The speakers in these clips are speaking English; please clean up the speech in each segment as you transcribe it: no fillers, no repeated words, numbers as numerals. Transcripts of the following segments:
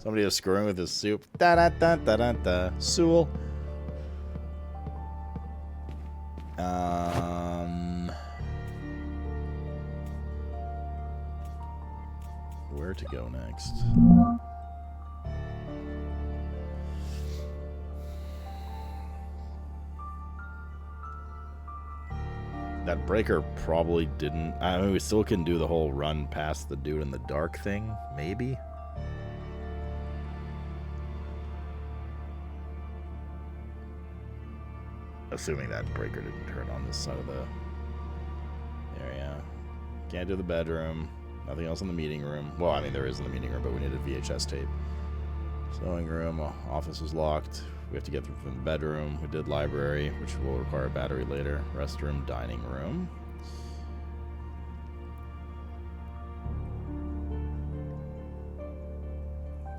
Somebody was screwing with his soup. Da da da da da da. Sewell. Where to go next? That breaker probably didn't. I mean, we still can do the whole run past the dude in the dark thing, maybe. Assuming that breaker didn't turn on this side of the area. Can't do the bedroom. Nothing else in the meeting room. Well, I mean, there is in the meeting room, but we needed VHS tape. Sewing room. Office is locked. We have to get through from the bedroom. We did library, which will require a battery later. Restroom, dining room.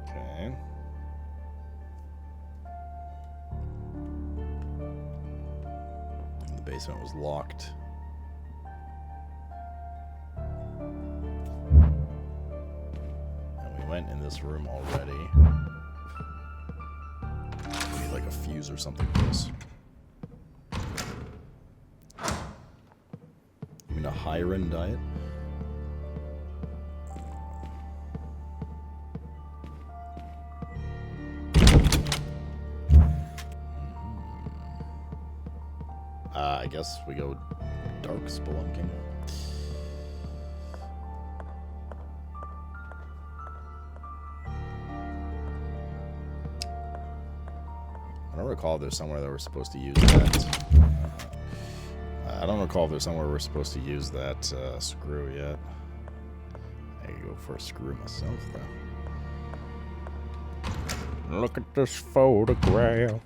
Okay. The basement was locked. And we went in this room already. We need like a fuse or something for this. You mean a Hiren diet? I guess we go dark spelunking. I don't recall if there's somewhere that we're supposed to use that. I don't recall if there's somewhere we're supposed to use that screw yet. I could go for a screw myself, though. Look at this photograph.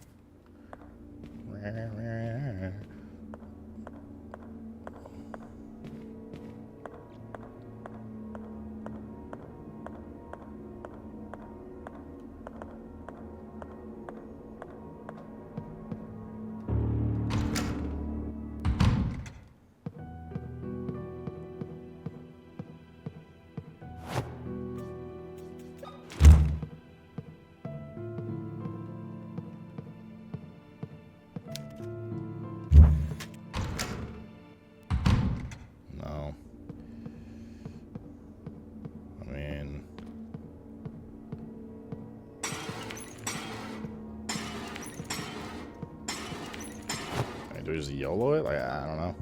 Do we just YOLO it? Like, I don't know.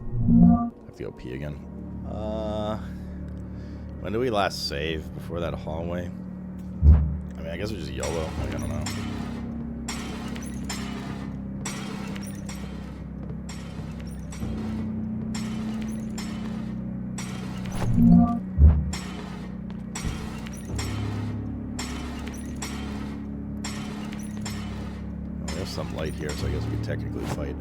I have to go pee again. When did we last save? Before that hallway? I mean, I guess we just YOLO. Like, I don't know. Well, there's some light here, so I guess we can technically fight.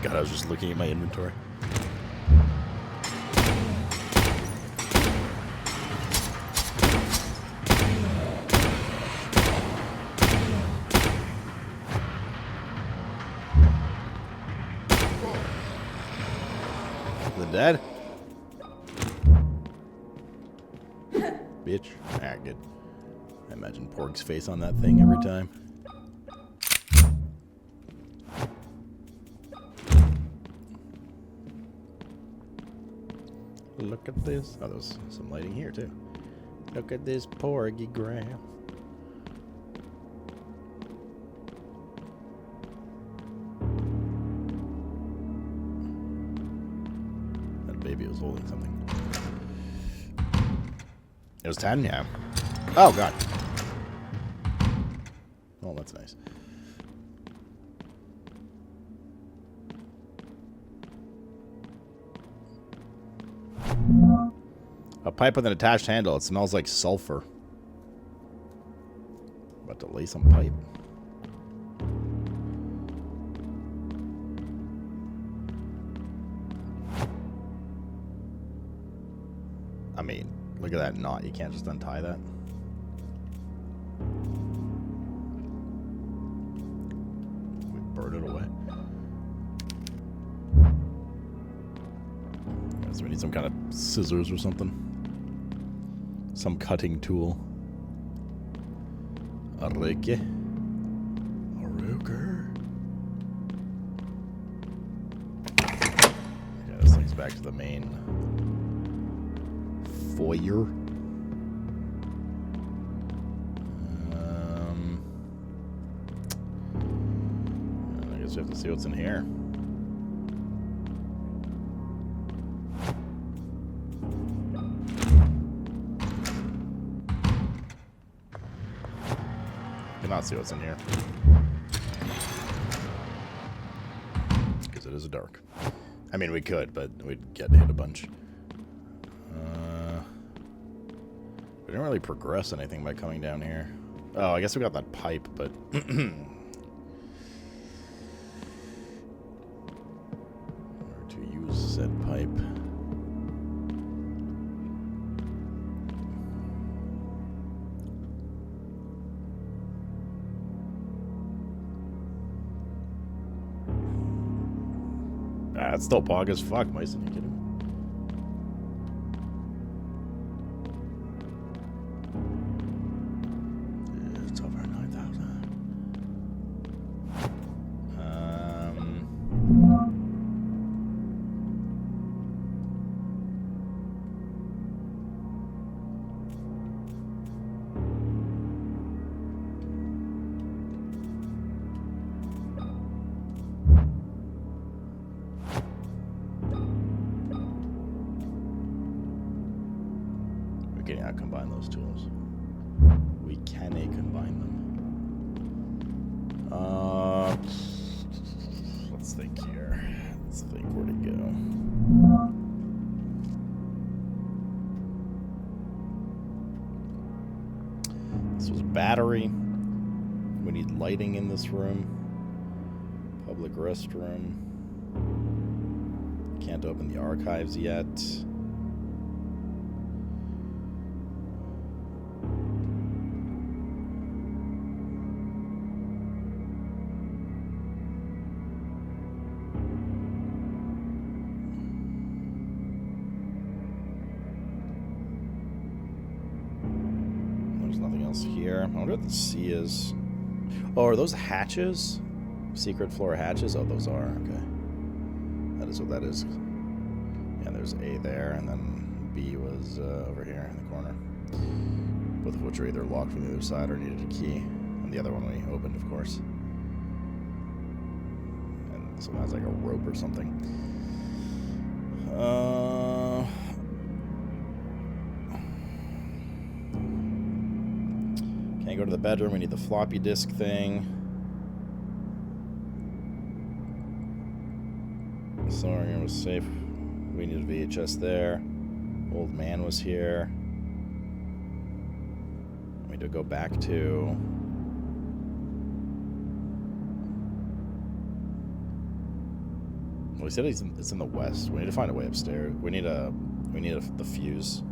God, I was just looking at my inventory. Is it dead? Bitch. Ah, good. I imagine Porg's face on that thing every time. Look at this. Oh, there's some lighting here, too. Look at this porgy graph. That baby was holding something. It was 10? Yeah. Oh, God. Oh, that's nice. A pipe with an attached handle. It smells like sulfur. About to lay some pipe. I mean, look at that knot. You can't just untie that. We burn it away. So we need some kind of scissors or something. Some cutting tool. A rake. A roker. Okay, this thing's back to the main foyer. I guess we have to see what's in here. Cannot see what's in here because it is dark. I mean, we could, but we'd get hit a bunch. We didn't really progress anything by coming down here. Oh, I guess we got that pipe, but where to use said pipe? It's still bog as fuck, Mason. You kidding me? It's over 9,000. Okay, now combine those tools. We can combine them. Let's think here. Let's think where to go. This was battery. We need lighting in this room. Public restroom. Can't open the archives yet. Here. I wonder what the C is. Oh, are those hatches? Secret floor hatches? Oh, those are. Okay. That is what that is. Yeah, there's A there, and then B was over here in the corner. Both of which are either locked from the other side or needed a key. And the other one we opened, of course. And this one has like a rope or something. Can't go to the bedroom. We need the floppy disk thing. Storing room was safe. We need a VHS there. Old man was here. We need to go back to... Well, he said it's in the west. We need to find a way upstairs. We need the fuse.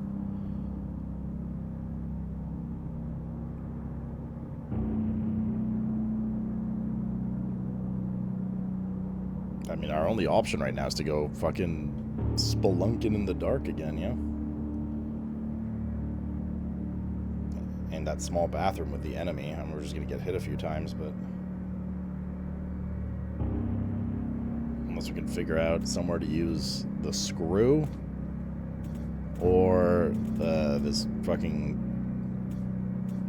I mean, our only option right now is to go fucking spelunking in the dark again, yeah? And that small bathroom with the enemy. And we're just gonna get hit a few times, but... Unless we can figure out somewhere to use the screw. Or this fucking...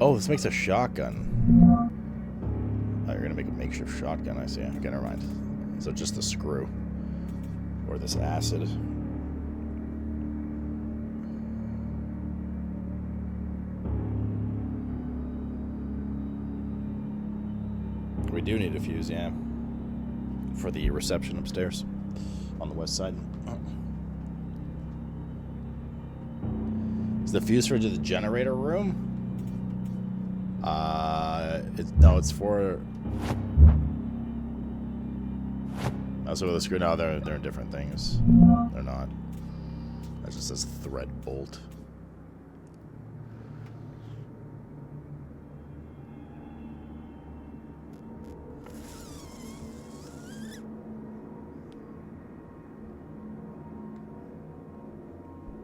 Oh, this makes a shotgun. Oh, you're gonna make a makeshift shotgun, I see. Okay, never mind. So just the screw. Or this acid. We do need a fuse, yeah. For the reception upstairs. On the west side. Is the fuse for the generator room? No, it's for... Oh, so with the screw, no, they're in different things. They're not. That just says thread bolt.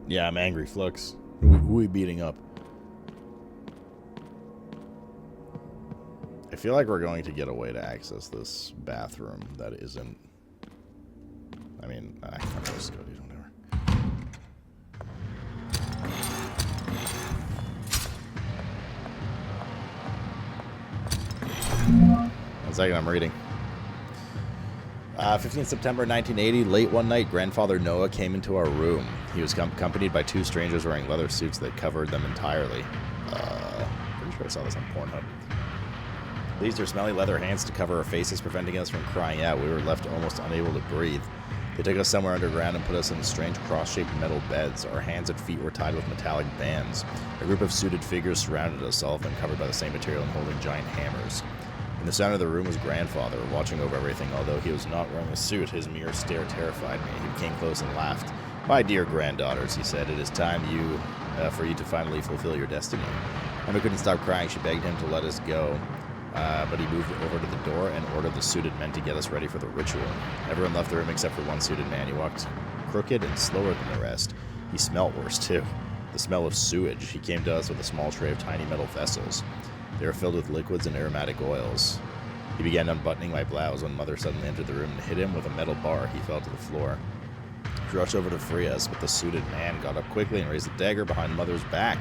Yeah, I'm angry, Flux. Who are we beating up? I feel like we're going to get a way to access this bathroom that isn't... I mean, fuck those Scotties, whatever. One second, I'm reading. 15th September 1980, late one night, Grandfather Noah came into our room. He was accompanied by two strangers wearing leather suits that covered them entirely. Pretty sure I saw this on Pornhub. They used their smelly leather hands to cover our faces, preventing us from crying out. We were left almost unable to breathe. They took us somewhere underground and put us in strange cross-shaped metal beds. Our hands and feet were tied with metallic bands. A group of suited figures surrounded us, all of them covered by the same material and holding giant hammers. In the center of the room was Grandfather, watching over everything. Although he was not wearing a suit, his mere stare terrified me. He came close and laughed. "My dear granddaughters," he said, "it is time for you to finally fulfill your destiny." Emma couldn't stop crying. She begged him to let us go. But he moved over to the door and ordered the suited men to get us ready for the ritual. Everyone left the room except for one suited man. He walked crooked and slower than the rest. He smelled worse, too. The smell of sewage. He came to us with a small tray of tiny metal vessels. They were filled with liquids and aromatic oils. He began unbuttoning my blouse when Mother suddenly entered the room and hit him with a metal bar. He fell to the floor. He rushed over to free us, but the suited man got up quickly and raised a dagger behind Mother's back.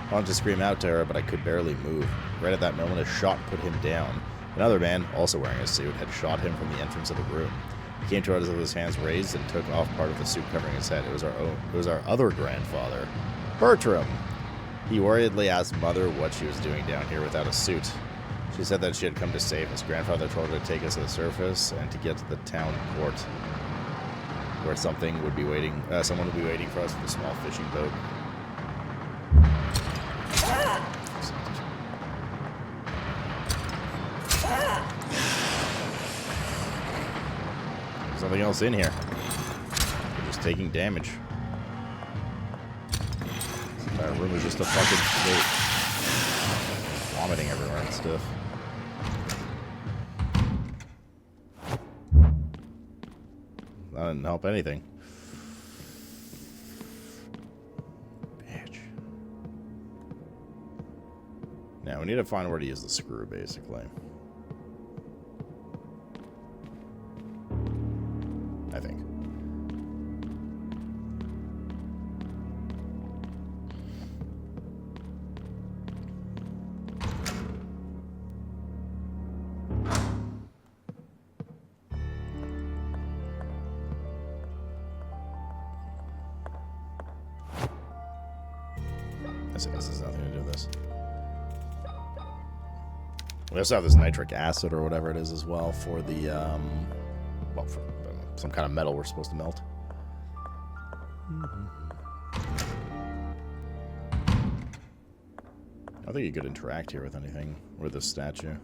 I wanted to scream out to her, but I could barely move. Right at that moment, a shot put him down. Another man, also wearing a suit, had shot him from the entrance of the room. He came toward us with his hands raised and took off part of the suit covering his head. It was our other grandfather, Bertram. He worriedly asked Mother what she was doing down here without a suit. She said that she had come to save us. Grandfather told her to take us to the surface and to get to the town port, where someone would be waiting for us with a small fishing boat. There's nothing else in here. We're just taking damage. This entire room is just a fucking state. Vomiting everywhere and stuff. That didn't help anything. Bitch. Now we need to find where to use the screw, basically. I think. This has nothing to do with this. We also have this nitric acid or whatever it is as well for the, well, for some kind of metal we're supposed to melt. I don't think you could interact here with anything with this statue.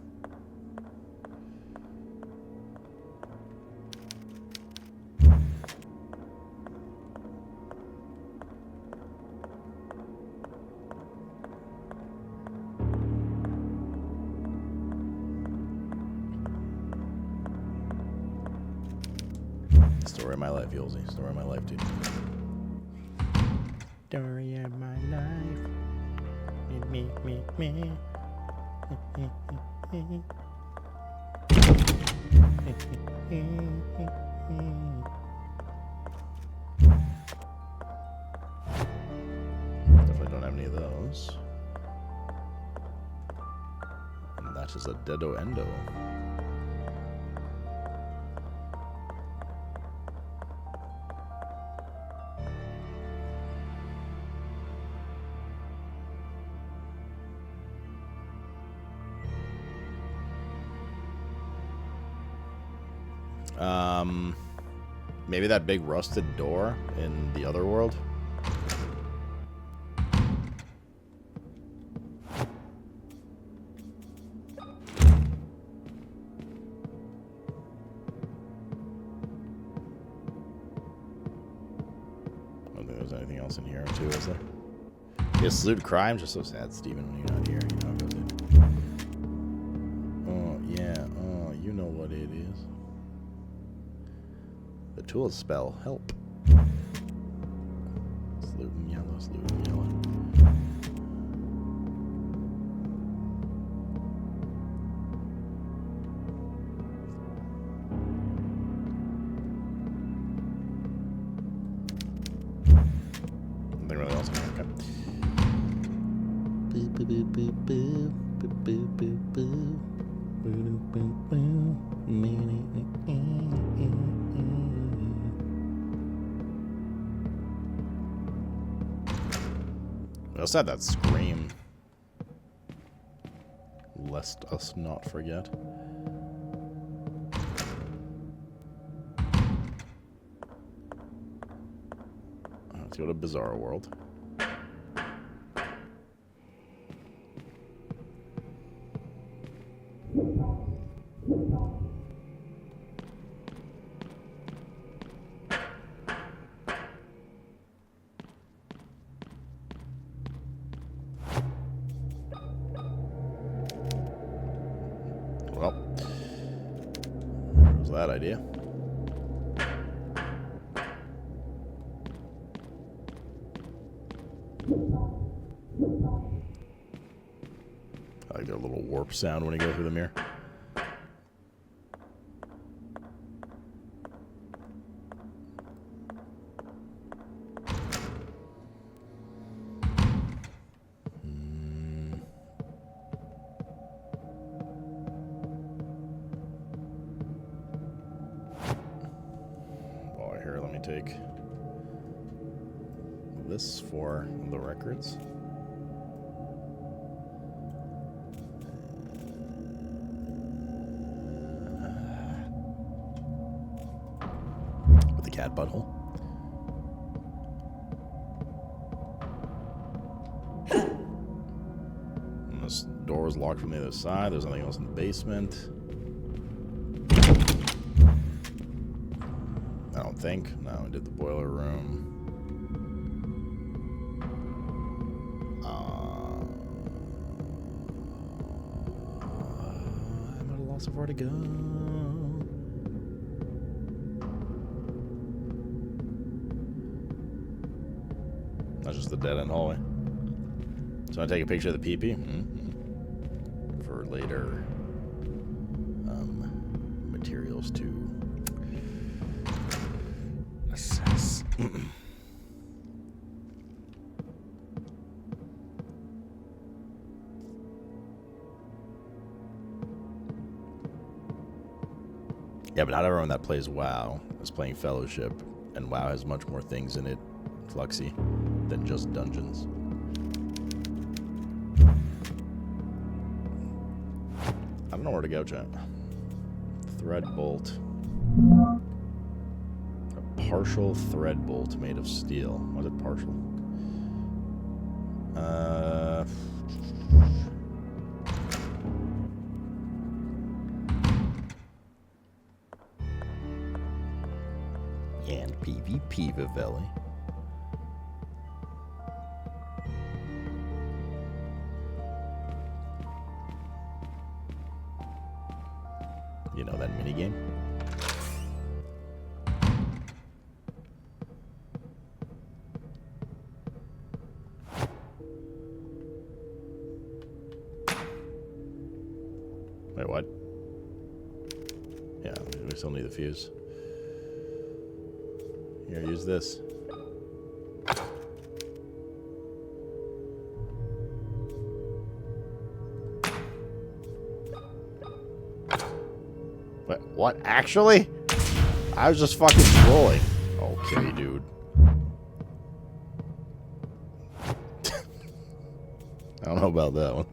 Story of my life, Yolsey. Story of my life, dude. Story of my life. Me. Definitely don't have any of those. And that is a deado endo. Maybe that big rusted door in the other world? there's anything else in here too, is there? Yeah, Sloot Crime, just so sad, Steven, when you're not here. You know how it goes in. Oh, yeah. Oh, you know what it is. The tool spell, help. Sloot in yellow, Sloot in yellow. Nothing really else in here, okay. We also had that scream. Lest us not forget. Let's go to Bizarre World. Well, what was that idea? I like their little warp sound when you go through the mirror. While I hear, let me take this for the records. With the cat butthole. And this door is locked from the other side. There's nothing else in the basement. I don't think. No, we did the boiler room. I'm at a loss of where to go. That's just the dead-end hallway. So I take a picture of the PP for later materials to assess. Yeah, but not everyone that plays WoW is playing Fellowship, and WoW has much more things in it, Fluxy, than just dungeons. I don't know where to go, chat. Thread bolt. A partial thread bolt made of steel. Was it partial? And PvP Vivelli. You know that minigame? Wait, what? Yeah, we still need the fuse. Here, use this. Wait, what? Actually? I was just fucking trolling. Okay, dude. I don't know about that one.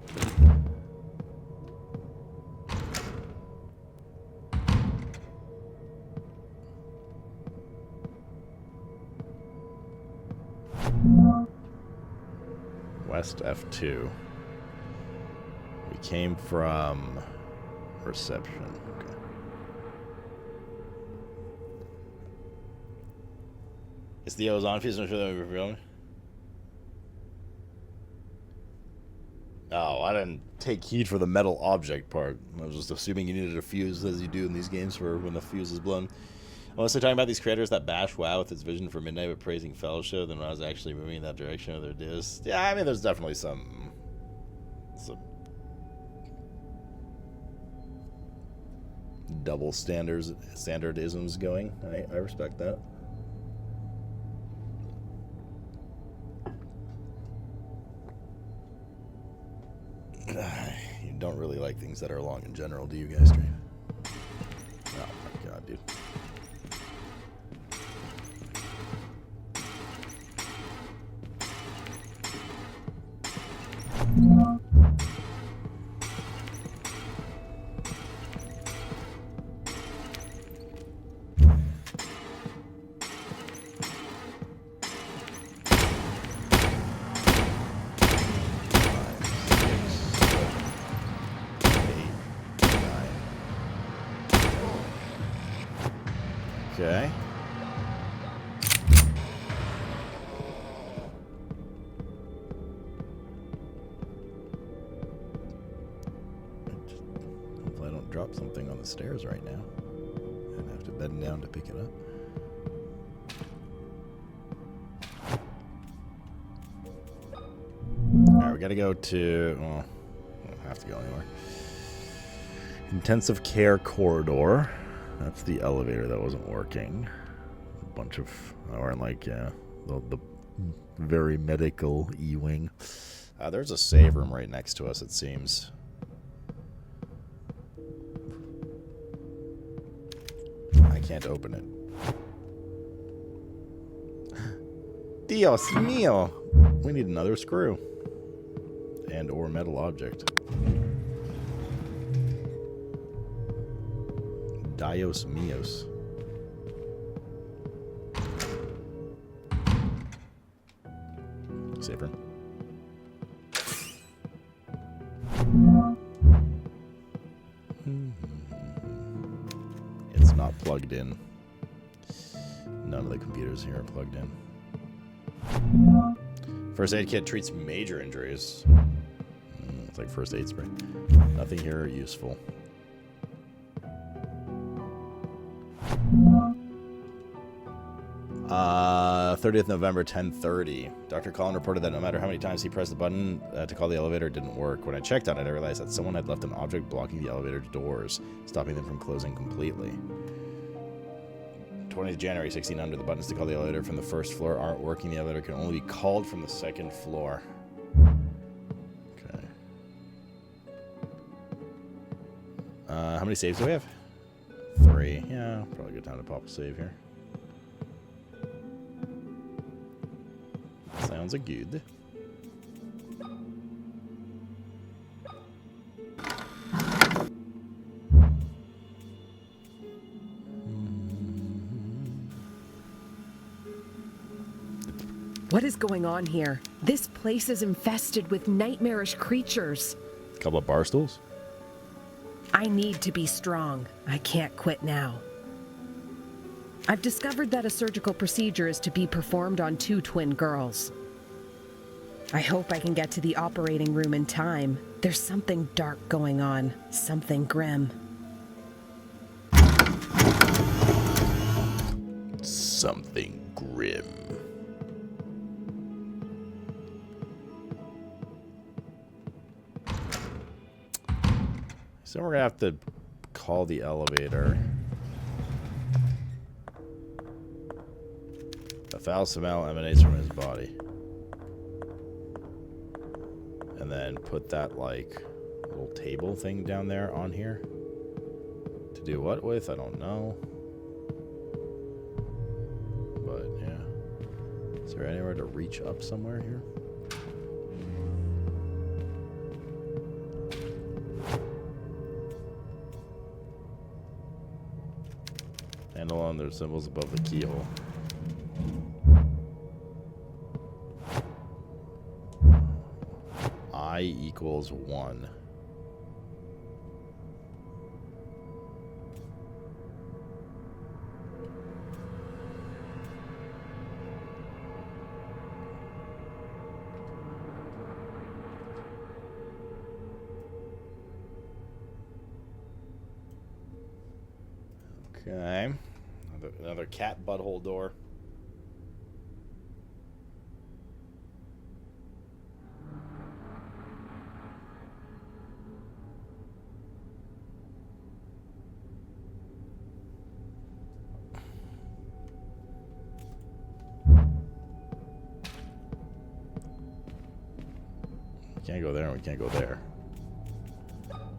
West F2. We came from reception. Okay. It's the ozone piece. I'm sure that we were filming. Oh, I didn't take heed for the metal object part. I was just assuming you needed a fuse, as you do in these games, for when the fuse is blown. Unless they're talking about these creators that bash WoW with its vision for Midnight but praising Fellowship, then when I was actually moving in that direction with their diss. Yeah, I mean, there's definitely some double standardisms going. I respect that. You don't really like things that are long in general, do you guys, Dream? Oh my god, dude. Okay. Hopefully I don't drop something on the stairs right now. And have to bend down to pick it up. Alright, we gotta go to... Well, I don't have to go anywhere. Intensive care corridor. That's the elevator that wasn't working. A bunch of... Or like, the very medical E-wing. There's a save room right next to us, it seems. I can't open it. Dios mío! We need another screw. And or metal object. Dios míos. Save room. It's not plugged in. None of the computers here are plugged in. First aid kit treats major injuries. It's like first aid spray. Nothing here useful. 30th November, 10:30. Dr. Collin reported that no matter how many times he pressed the button to call the elevator, it didn't work. When I checked on it, I realized that someone had left an object blocking the elevator doors, stopping them from closing completely. 20th January, 1600. The buttons to call the elevator from the first floor aren't working. The elevator can only be called from the second floor. Okay. How many saves do we have? 3. Yeah, probably a good time to pop a save here. Sounds good. What is going on here? This place is infested with nightmarish creatures. A couple of bar stools. I need to be strong. I can't quit now. I've discovered that a surgical procedure is to be performed on 2 twin girls. I hope I can get to the operating room in time. There's something dark going on, something grim. Something grim. So we're gonna have to call the elevator. A foul smell emanates from his body. And then put that, like, little table thing down there on here. To do what with? I don't know. But, yeah. Is there anywhere to reach up somewhere here? Handle on their symbols above the keyhole. I equals 1. Okay. Another cat butthole door. We can't go there and we can't go there.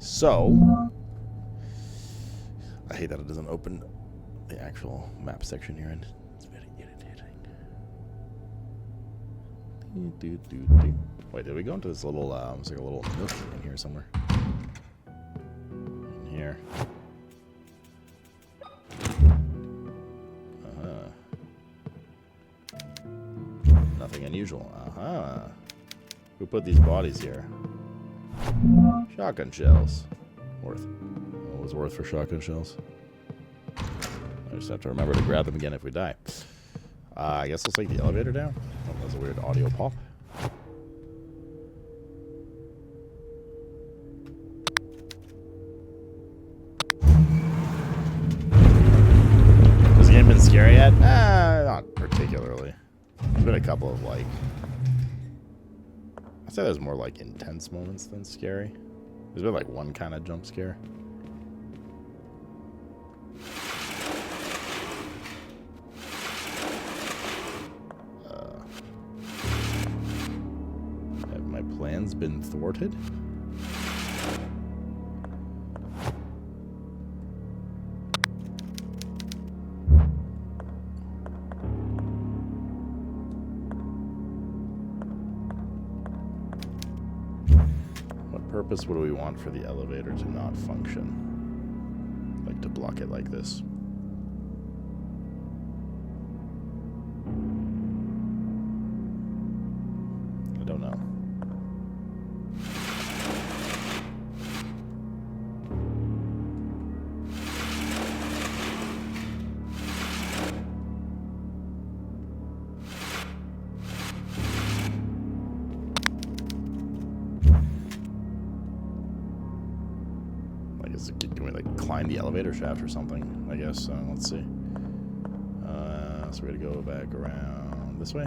So, I hate that it doesn't open the actual map section here, and it's very irritating. Wait, did we go into this little, it's like a little nook in here somewhere? In here. Nothing unusual. Who put these bodies here? Shotgun shells. Worth. What was worth for shotgun shells? I just have to remember to grab them again if we die. I guess let's take the elevator down. Oh, that was a weird audio pop. Has the game been scary yet? Not particularly. There's been a couple of, like... I'd say there's more, like, intense moments than scary. There's been, like, one kind of jump scare. Have my plans been thwarted? Purpose would we want for the elevator to not function? Like to block it like this. I don't know. Can we like climb the elevator shaft or something? I guess. Let's see. So we're gonna go back around this way.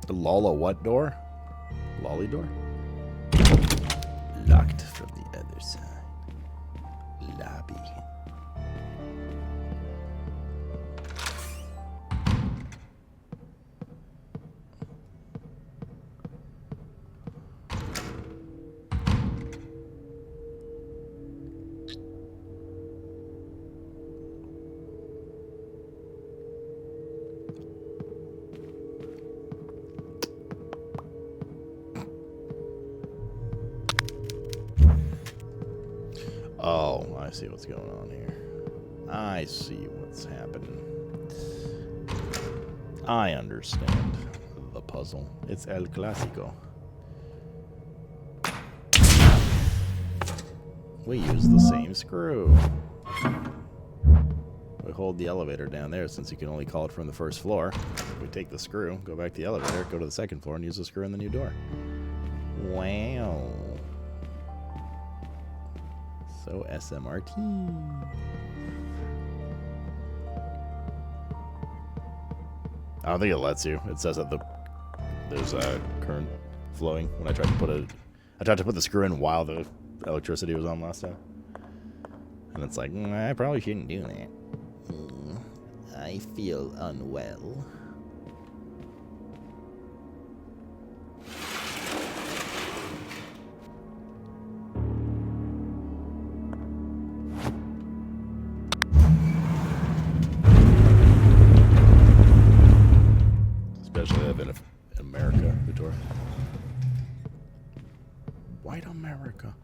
The Lola what door? Lolly door? Locked from the other side. Lobby. Oh, I see what's going on here. I see what's happening. I understand the puzzle. It's El Clásico. We use the same screw. We hold the elevator down there since you can only call it from the first floor. We take the screw, go back to the elevator, go to the second floor, and use the screw in the new door. Wow. So SMRT. I don't think it lets you. It says that there's current flowing. When I tried to put the screw in while the electricity was on last time, and it's like I probably shouldn't do that. I feel unwell. America.